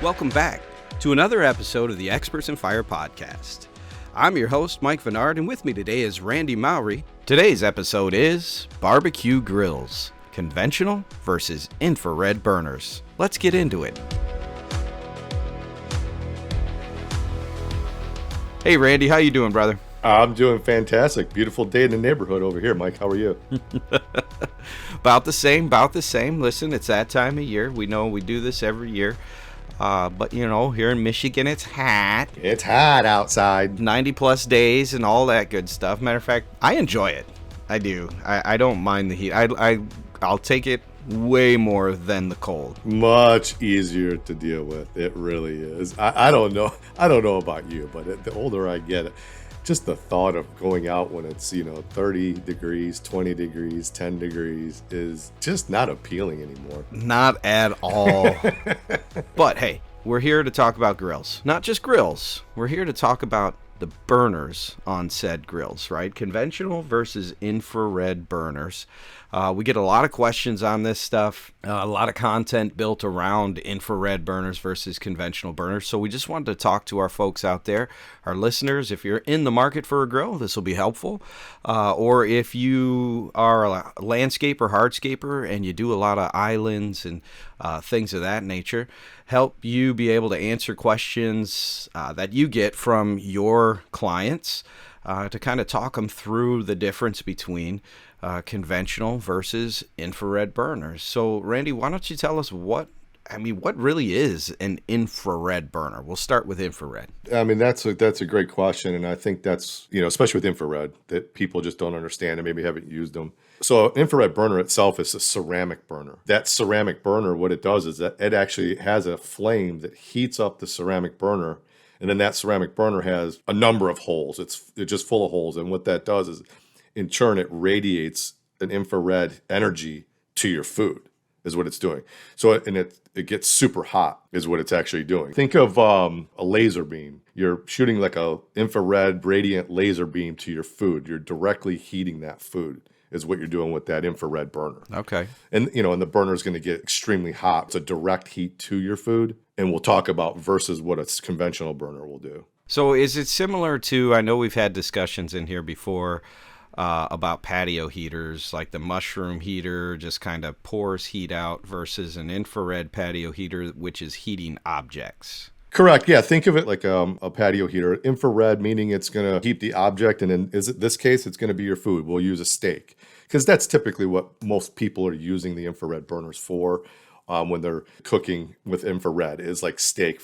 Welcome back to another episode of the Experts in Fire podcast. I'm your host, Mike Vennard, and with me today is Randy Mowry. Today's episode is Barbecue Grills, Conventional versus Infrared Burners. Let's get into it. Hey Randy, how you doing, brother? I'm doing fantastic. Beautiful day in the neighborhood over here, Mike. How are you? About the same. Listen, it's that time of year. We know we do this every year. But, you know, here in Michigan, it's hot. It's hot outside. 90 plus days and all that good stuff. Matter of fact, I enjoy it. I do. I don't mind the heat. I'll take it way more than the cold. Much easier to deal with. It really is. I don't know. I don't know about you, but the older I get, just the thought of going out when it's, 30 degrees, 20 degrees, 10 degrees is just not appealing anymore. Not at all. But hey, we're here to talk about grills. Not just grills. We're here to talk about the burners on said grills, right? Conventional versus infrared burners. We get a lot of questions on this stuff, a lot of content built around infrared burners versus conventional burners. So we just wanted to talk to our folks out there, our listeners. If you're in the market for a grill, this will be helpful. Or if you are a landscaper, hardscaper, and you do a lot of islands and things of that nature, help you be able to answer questions that you get from your clients to kind of talk them through the difference between conventional versus infrared burners. So, Randy, why don't you tell us what really is an infrared burner? We'll start with infrared. That's a great question, and I think that's, especially with infrared, that people just don't understand and maybe haven't used them. So, an infrared burner itself is a ceramic burner. That ceramic burner, what it does is that it actually has a flame that heats up the ceramic burner, and then that ceramic burner has a number of holes. It's just full of holes, and what that does is, in turn, it radiates an infrared energy to your food, is what it's doing. So, and it gets super hot, is what it's actually doing. Think of a laser beam. You're shooting like a infrared radiant laser beam to your food. You're directly heating that food, is what you're doing with that infrared burner. Okay. And, and the burner is going to get extremely hot. It's a direct heat to your food. And we'll talk about versus what a conventional burner will do. So is it similar to, I know we've had discussions in here before, about patio heaters, like the mushroom heater just kind of pours heat out versus an infrared patio heater, which is heating objects. Correct. Yeah. Think of it like a patio heater. Infrared, meaning it's going to heat the object. And in this case, it's going to be your food. We'll use a steak because that's typically what most people are using the infrared burners for. When they're cooking with infrared is like steak,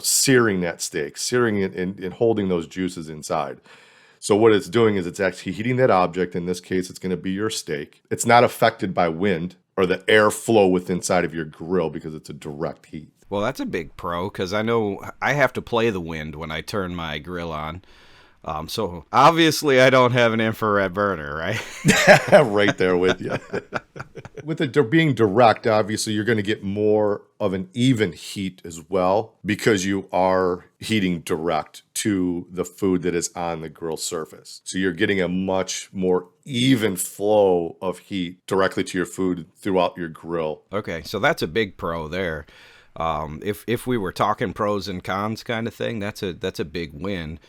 searing that steak, searing it and holding those juices inside. So what it's doing is it's actually heating that object. In this case, it's going to be your steak. It's not affected by wind or the airflow within inside of your grill because it's a direct heat. Well, that's a big pro because I know I have to play the wind when I turn my grill on. So obviously I don't have an infrared burner, right? Right there with you. With it being direct, obviously you're going to get more of an even heat as well because you are heating direct to the food that is on the grill surface. So you're getting a much more even flow of heat directly to your food throughout your grill. Okay, so that's a big pro there. If we were talking pros and cons kind of thing, that's a big win.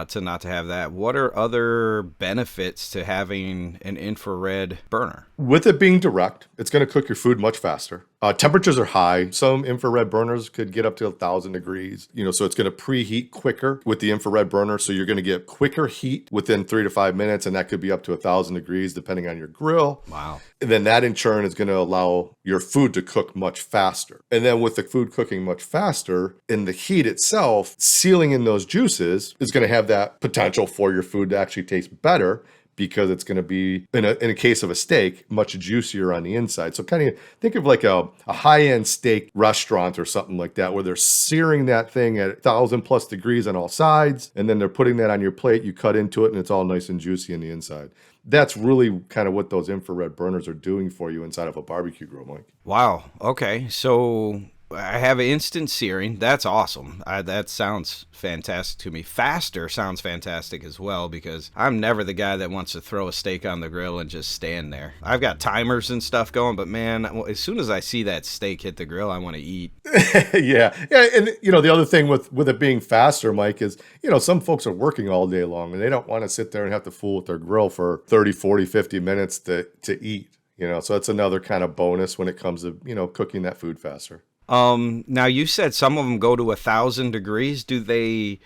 To not to have that. What are other benefits to having an infrared burner? With it being direct, it's going to cook your food much faster. Temperatures are high. Some infrared burners could get up to 1,000 degrees. So it's going to preheat quicker with the infrared burner. So you're going to get quicker heat within 3 to 5 minutes, and that could be up to 1,000 degrees depending on your grill. Wow. And then that in turn is going to allow your food to cook much faster. And then with the food cooking much faster, in the heat itself, sealing in those juices is going to have that potential for your food to actually taste better because it's going to be, in a case of a steak, much juicier on the inside. So kind of think of like a high-end steak restaurant or something like that, where they're searing that thing at 1,000 plus degrees on all sides, and then they're putting that on your plate, you cut into it, and it's all nice and juicy on the inside. That's really kind of what those infrared burners are doing for you inside of a barbecue grill, Mike. Wow. Okay. So I have instant searing. That's awesome. That sounds fantastic to me. Faster sounds fantastic as well, because I'm never the guy that wants to throw a steak on the grill and just stand there. I've got timers and stuff going, but man, as soon as I see that steak hit the grill, I want to eat. Yeah. And the other thing with it being faster, Mike, is, some folks are working all day long and they don't want to sit there and have to fool with their grill for 30, 40, 50 minutes to eat. So that's another kind of bonus when it comes to, cooking that food faster. Now you said some of them go to 1,000 degrees. Do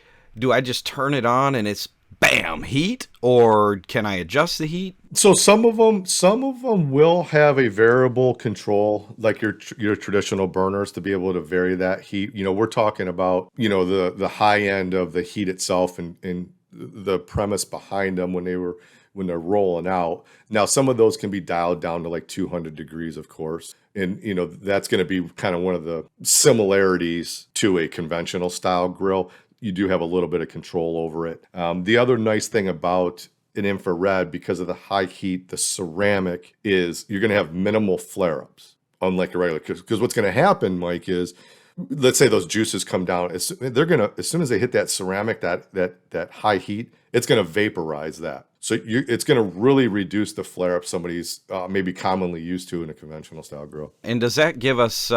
I just turn it on and it's bam heat, or can I adjust the heat? So some of them will have a variable control, like your traditional burners, to be able to vary that heat. We're talking about, the high end of the heat itself and the premise behind them when they're rolling out. Now, some of those can be dialed down to like 200 degrees, of course. And, that's going to be kind of one of the similarities to a conventional style grill. You do have a little bit of control over it. The other nice thing about an infrared, because of the high heat, the ceramic, is you're going to have minimal flare-ups, unlike a regular. Because what's going to happen, Mike, is, let's say those juices come down. As soon as they hit that ceramic, that high heat, it's going to vaporize that. So it's going to really reduce the flare-up somebody's maybe commonly used to in a conventional style grill. And does that give us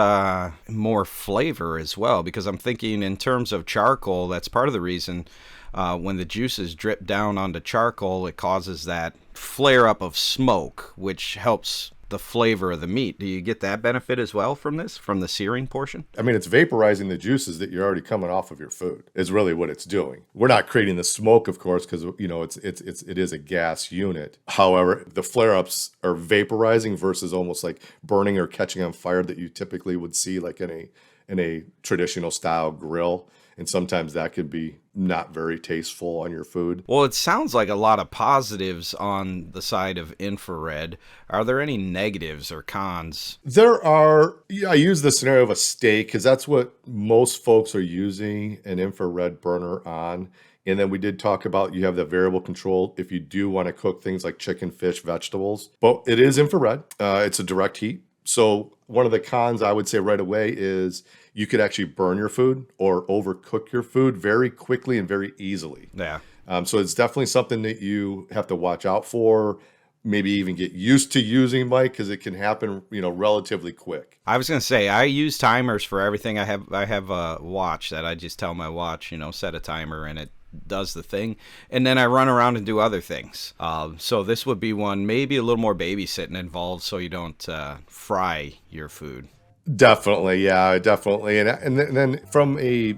more flavor as well? Because I'm thinking in terms of charcoal, that's part of the reason when the juices drip down onto charcoal, it causes that flare-up of smoke, which helps the flavor of the meat. Do you get that benefit as well from the searing portion? I mean, it's vaporizing the juices that you're already coming off of your food is really what it's doing. We're not creating the smoke, of course, because it is a gas unit. However, the flare-ups are vaporizing versus almost like burning or catching on fire that you typically would see like in a traditional style grill. And sometimes that could be not very tasteful on your food. Well, it sounds like a lot of positives on the side of infrared. Are there any negatives or cons? There are. I use the scenario of a steak because that's what most folks are using an infrared burner on. And then we did talk about you have the variable control if you do want to cook things like chicken, fish, vegetables. But it is infrared. It's a direct heat. So one of the cons I would say right away is you could actually burn your food or overcook your food very quickly and very easily. Yeah. So it's definitely something that you have to watch out for, maybe even get used to using, Mike, because it can happen, relatively quick. I was going to say, I use timers for everything. I have a watch that I just tell my watch, set a timer and it does the thing, and then I run around and do other things. So this would be one, maybe a little more babysitting involved, so you don't fry your food. Definitely, yeah, definitely. And then from a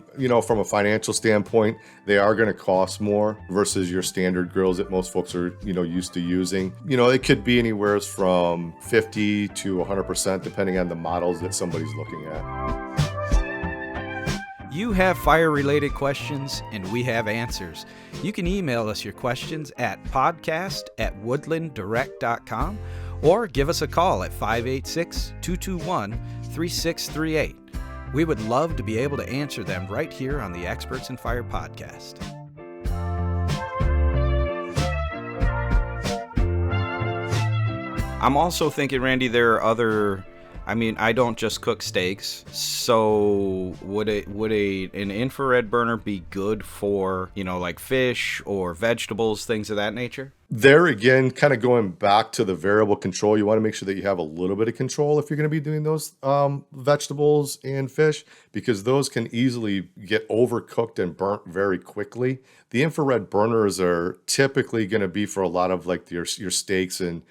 financial standpoint, they are going to cost more versus your standard grills that most folks are used to using. It could be anywhere from 50 to 100% depending on the models that somebody's looking at. You have fire-related questions, and we have answers. You can email us your questions at podcast@woodlanddirect.com or give us a call at 586-221-3638. We would love to be able to answer them right here on the Experts in Fire podcast. I'm also thinking, Randy, there are other... I don't just cook steaks, so would an infrared burner be good for, like fish or vegetables, things of that nature? There again, kind of going back to the variable control, you want to make sure that you have a little bit of control if you're going to be doing those vegetables and fish, because those can easily get overcooked and burnt very quickly. The infrared burners are typically going to be for a lot of like your steaks and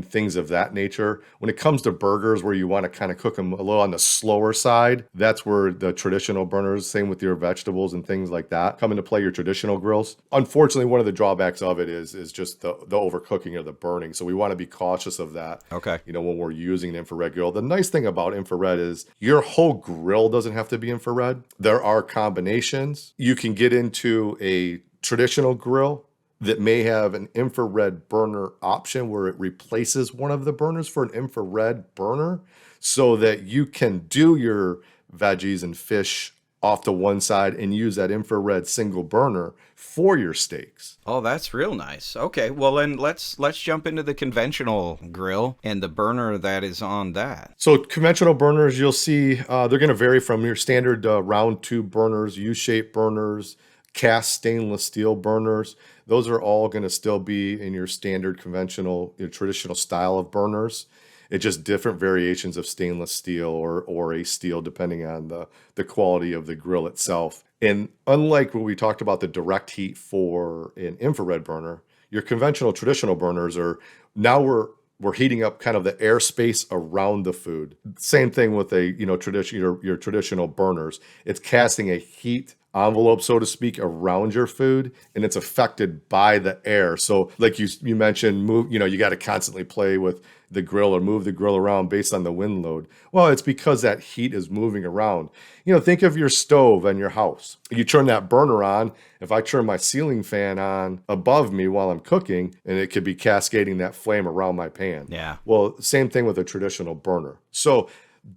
things of that nature. When it comes to burgers where you want to kind of cook them a little on the slower side, that's where the traditional burners, same with your vegetables and things like that, come into play, your traditional grills. Unfortunately, one of the drawbacks of it is just the overcooking or the burning. So we want to be cautious of that. Okay. When we're using an infrared grill. The nice thing about infrared is your whole grill doesn't have to be infrared. There are combinations. You can get into a traditional grill that may have an infrared burner option where it replaces one of the burners for an infrared burner so that you can do your veggies and fish off to one side and use that infrared single burner for your steaks. Oh, that's real nice. Okay, well then let's jump into the conventional grill and the burner that is on that. So conventional burners, you'll see they're going to vary from your standard round tube burners, U-shaped burners, cast stainless steel burners. Those are all going to still be in your standard conventional, your traditional style of burners. It's just different variations of stainless steel or a steel depending on the quality of the grill itself. And unlike when we talked about the direct heat for an infrared burner, your conventional traditional burners are now we're heating up kind of the airspace around the food. Same thing with a your traditional burners. It's casting a heat envelope, so to speak, around your food, and it's affected by the air. So like you mentioned, you got to constantly play with the grill or move the grill around based on the wind load. Well, it's because that heat is moving around. Think of your stove in your house. You turn that burner on. If I turn my ceiling fan on above me while I'm cooking, and it could be cascading that flame around my pan. Yeah. Well, same thing with a traditional burner. So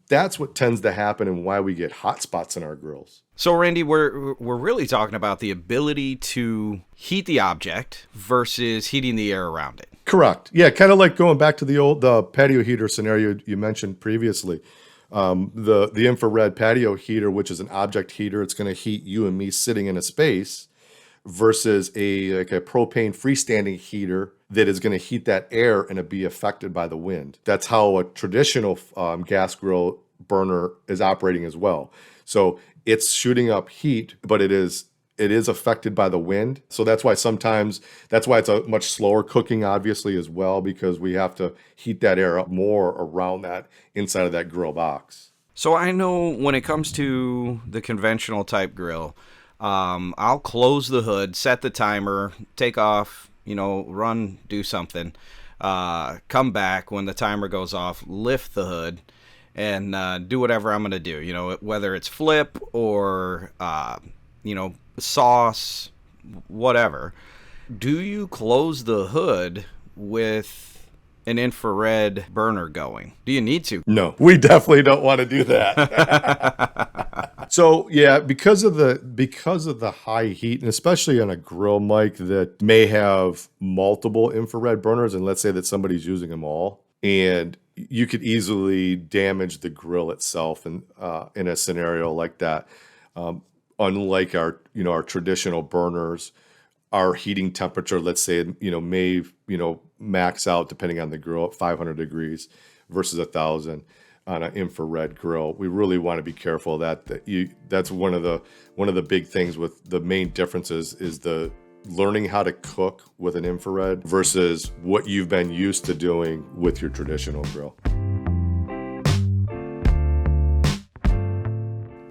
that's what tends to happen and why we get hot spots in our grills. So Randy, we're really talking about the ability to heat the object versus heating the air around it. Correct. Yeah, kind of like going back to the patio heater scenario you mentioned previously. The infrared patio heater, which is an object heater, it's going to heat you and me sitting in a space, versus a propane freestanding heater that is going to heat that air and it be affected by the wind. That's how a traditional gas grill burner is operating as well. So it's shooting up heat, but it is affected by the wind. So that's why it's a much slower cooking, obviously, as well, because we have to heat that air up more around that inside of that grill box. So I know when it comes to the conventional type grill, I'll close the hood, set the timer, take off, run, do something, come back when the timer goes off, lift the hood, and do whatever I'm going to do, whether it's flip or, sauce, whatever. Do you close the hood with an infrared burner going? Do you need to? No, we definitely don't want to do that. So yeah, because of the high heat, and especially on a grill, Mike, that may have multiple infrared burners, and let's say that somebody's using them all, and you could easily damage the grill itself in a scenario like that. Unlike our traditional burners, our heating temperature, let's say, may max out depending on the grill at 500 degrees versus 1,000 on an infrared grill. We really want to be careful that's one of the big things with the main differences is the learning how to cook with an infrared versus what you've been used to doing with your traditional grill.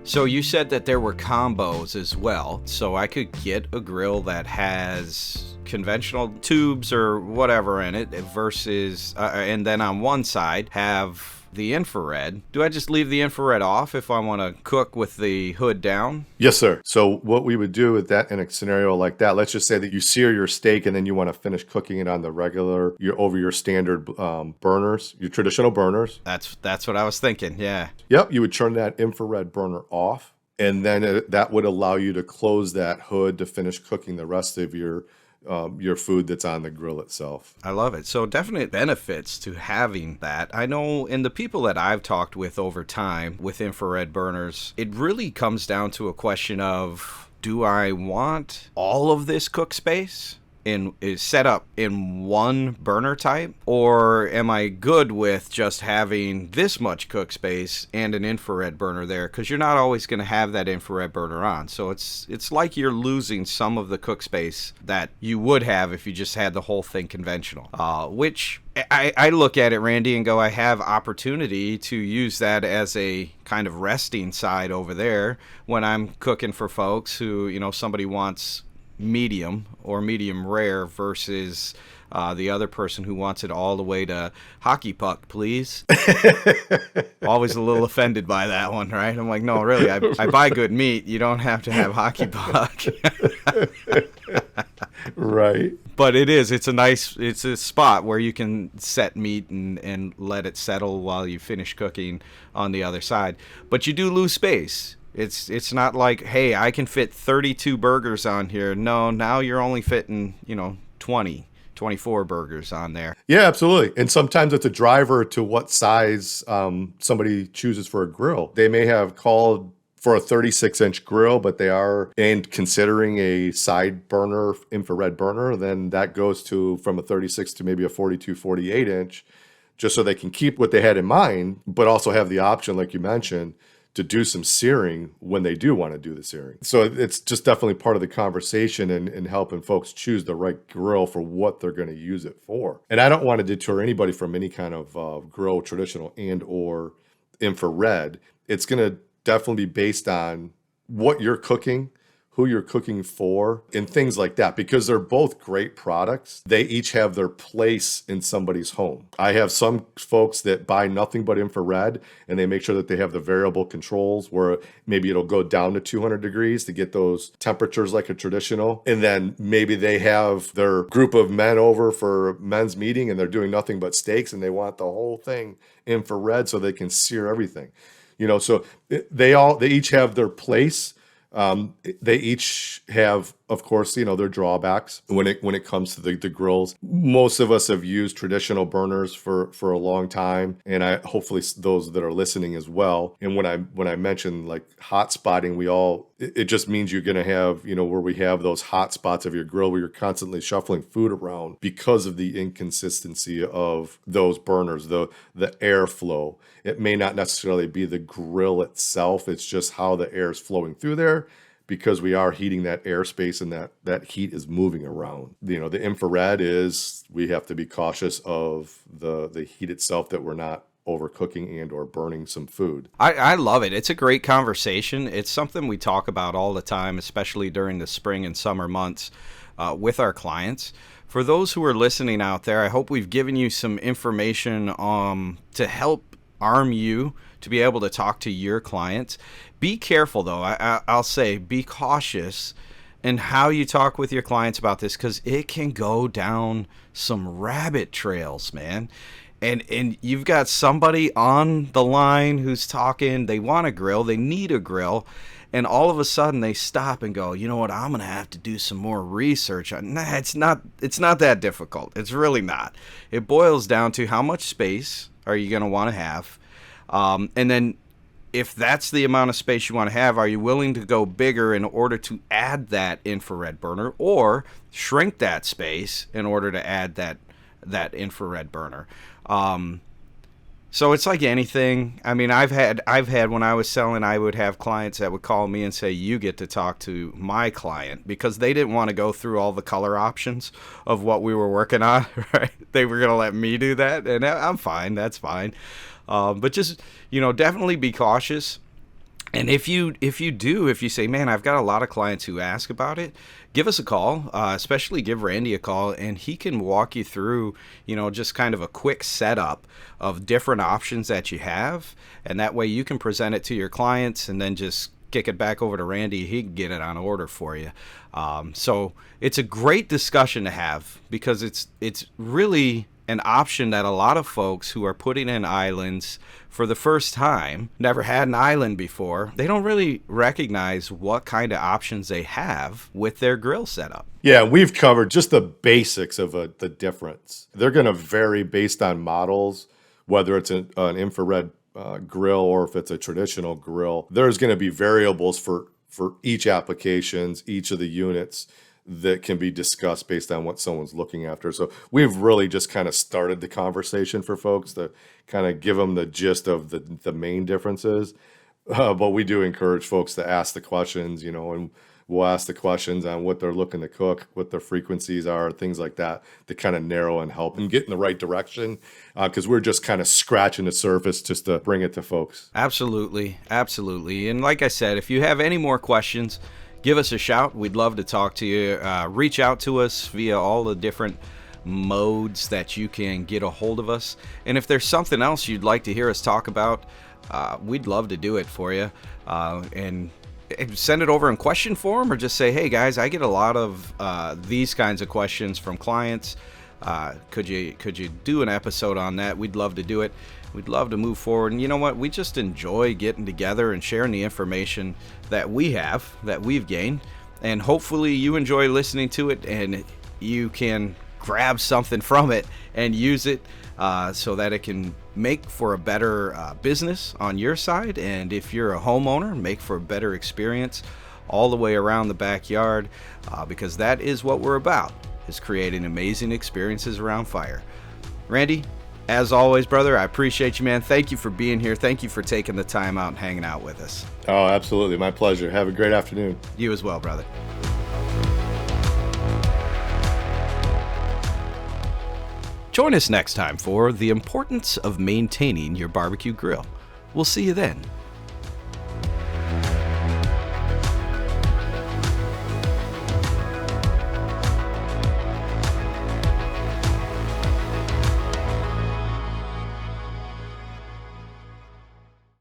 So you said that there were combos as well. So I could get a grill that has conventional tubes or whatever in it versus, and then on one side have the infrared. Do I just leave the infrared off if I want to cook with the hood down? Yes, sir. So what we would do with that in a scenario like that, let's just say that you sear your steak and then you want to finish cooking it on the regular, over your standard burners, your traditional burners. That's what I was thinking. Yeah. Yep. You would turn that infrared burner off, and then that would allow you to close that hood to finish cooking the rest of your food that's on the grill itself. I love it. So definite benefits to having that. I know in the people that I've talked with over time with infrared burners, it really comes down to a question of, do I want all of this cook space is set up in one burner type, or am I good with just having this much cook space and an infrared burner there? Because you're not always going to have that infrared burner on, so it's like you're losing some of the cook space that you would have if you just had the whole thing conventional, which I look at it, Randy, and go, I have opportunity to use that as a kind of resting side over there when I'm cooking for folks who, somebody wants medium or medium rare versus the other person who wants it all the way to hockey puck, please. Always a little offended by that one, right? I'm like, no, really, I buy good meat. You don't have to have hockey puck. Right. But it's a spot where you can set meat and let it settle while you finish cooking on the other side. But you do lose space It's not like, hey, I can fit 32 burgers on here. No, now you're only fitting, 20, 24 burgers on there. Yeah, absolutely. And sometimes it's a driver to what size somebody chooses for a grill. They may have called for a 36-inch grill, but they are and considering a side burner, infrared burner, then that goes to from a 36 to maybe a 42, 48 inch, just so they can keep what they had in mind, but also have the option, like you mentioned, to do some searing when they do want to do the searing. So it's just definitely part of the conversation and helping folks choose the right grill for what they're going to use it for. And I don't want to deter anybody from any kind of grill, traditional and or infrared. It's going to definitely be based on what you're cooking, who you're cooking for, and things like that, because they're both great products. They each have their place in somebody's home. I have some folks that buy nothing but infrared, and they make sure that they have the variable controls where maybe it'll go down to 200 degrees to get those temperatures like a traditional. And then maybe they have their group of men over for a men's meeting and they're doing nothing but steaks and they want the whole thing infrared so they can sear everything. So they each have their place. They each have, of course, their drawbacks when it comes to the grills. Most of us have used traditional burners for a long time, and hopefully those that are listening as well. And when I mention like hot spotting, it just means you're going to have, where we have those hot spots of your grill where you're constantly shuffling food around because of the inconsistency of those burners, the airflow. It may not necessarily be the grill itself. It's just how the air is flowing through there, because we are heating that airspace and that heat is moving around. The infrared we have to be cautious of the heat itself, that we're not overcooking and or burning some food. I love it. It's a great conversation. It's something we talk about all the time, especially during the spring and summer months with our clients. For those who are listening out there, I hope we've given you some information to help arm you to be able to talk to your clients. Be careful, though. I'll say be cautious in how you talk with your clients about this, because it can go down some rabbit trails, man. And you've got somebody on the line who's talking, they want a grill, they need a grill, and all of a sudden they stop and go, you know what, I'm going to have to do some more research. Nah, it's not that difficult. It's really not. It boils down to how much space are you going to want to have? And then if that's the amount of space you want to have, are you willing to go bigger in order to add that infrared burner, or shrink that space in order to add that infrared burner? So it's like anything. I mean, I've had when I was selling, I would have clients that would call me and say, you get to talk to my client, because they didn't want to go through all the color options of what we were working on, right? They were going to let me do that, and I'm fine. That's fine. But just, definitely be cautious. And if you say, man, I've got a lot of clients who ask about it, give us a call, especially give Randy a call, and he can walk you through, just kind of a quick setup of different options that you have. And that way you can present it to your clients and then just kick it back over to Randy. He can get it on order for you. So it's a great discussion to have, because it's really an option that a lot of folks who are putting in islands for the first time, never had an island before, they don't really recognize what kind of options they have with their grill setup. Yeah, we've covered just the basics of the difference. They're going to vary based on models, whether it's an infrared grill or if it's a traditional grill. There's going to be variables for each applications, each of the units, that can be discussed based on what someone's looking after. So we've really just kind of started the conversation for folks to kind of give them the gist of the main differences. But we do encourage folks to ask the questions, and we'll ask the questions on what they're looking to cook, what their frequencies are, things like that, to kind of narrow and help and get in the right direction, because we're just kind of scratching the surface just to bring it to folks. Absolutely. Absolutely. And like I said, if you have any more questions, give us a shout. We'd love to talk to you. Reach out to us via all the different modes that you can get a hold of us. And if there's something else you'd like to hear us talk about, we'd love to do it for you. And send it over in question form, or just say, hey guys, I get a lot of these kinds of questions from clients. Could you do an episode on that? We'd love to do it. We'd love to move forward. And you know what? We just enjoy getting together and sharing the information that we've gained. And hopefully you enjoy listening to it and you can grab something from it and use it so that it can make for a better business on your side. And if you're a homeowner, make for a better experience all the way around the backyard, because that is what we're about, is creating amazing experiences around fire. Randy, as always, brother, I appreciate you, man. Thank you for being here. Thank you for taking the time out and hanging out with us. Oh, absolutely. My pleasure. Have a great afternoon. You as well, brother. Join us next time for the importance of maintaining your barbecue grill. We'll see you then.